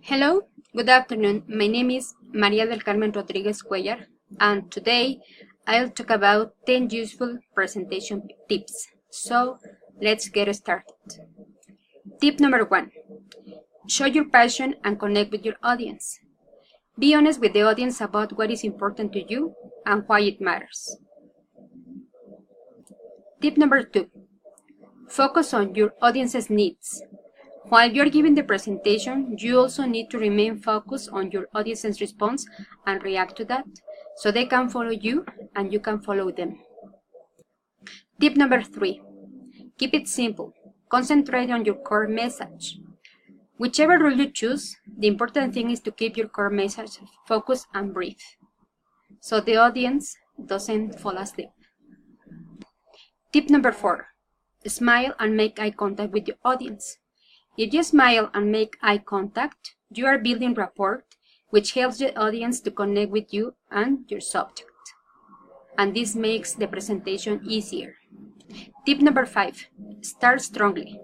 Hello, good afternoon. My name is Maria del Carmen Rodriguez Cuellar, and today I'll talk about 10 useful presentation tips. So let's get started. Tip number 1. Show your passion and connect with your audience. Be honest with the audience about what is important to you and why it matters. Tip number 2. Focus on your audience's needs. While you're giving the presentation, you also need to remain focused on your audience's response and react to that, so they can follow you and you can follow them. Tip number 3. Keep it simple. Concentrate on your core message. Whichever rule you choose, the important thing is to keep your core message focused and brief, so the audience doesn't fall asleep. Tip number 4. Smile and make eye contact with your audience. If you smile and make eye contact, you are building rapport, which helps the audience to connect with you and your subject. And this makes the presentation easier. Tip number 5. Start strongly.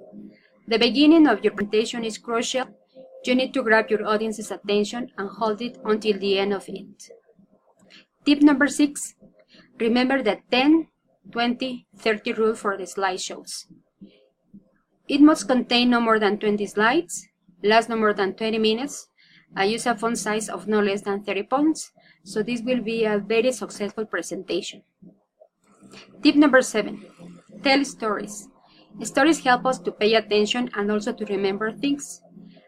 The beginning of your presentation is crucial. You need to grab your audience's attention and hold it until the end of it. Tip number 6. Remember the 10, 20, 30 rule for the slideshows. It must contain no more than 20 slides, last no more than 20 minutes, and use a font size of no less than 30 points, so this will be a very successful presentation. Tip number 7. Tell stories. Stories help us to pay attention and also to remember things,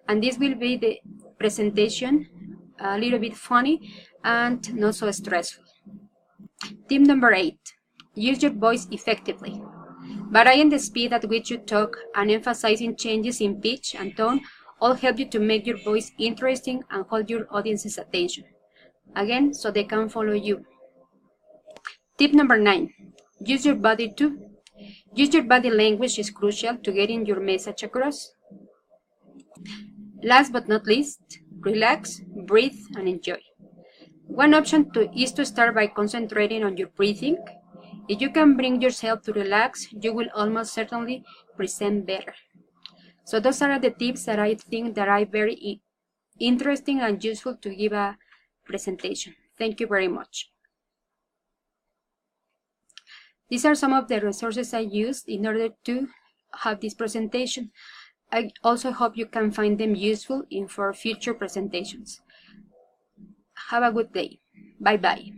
and this will be the presentation a little bit funny and not so stressful. Tip number 8. Use your voice effectively. Varying the speed at which you talk and emphasizing changes in pitch and tone all help you to make your voice interesting and hold your audience's attention. Again, so they can follow you. Tip number 9. Use your body too. Use your body language is crucial to getting your message across. Last but not least, relax, breathe, and enjoy. One option is to start by concentrating on your breathing. If you can bring yourself to relax, you will almost certainly present better. So those are the tips that I think that are very interesting and useful to give a presentation. Thank you very much. These are some of the resources I used in order to have this presentation. I also hope you can find them useful for future presentations. Have a good day. Bye-bye.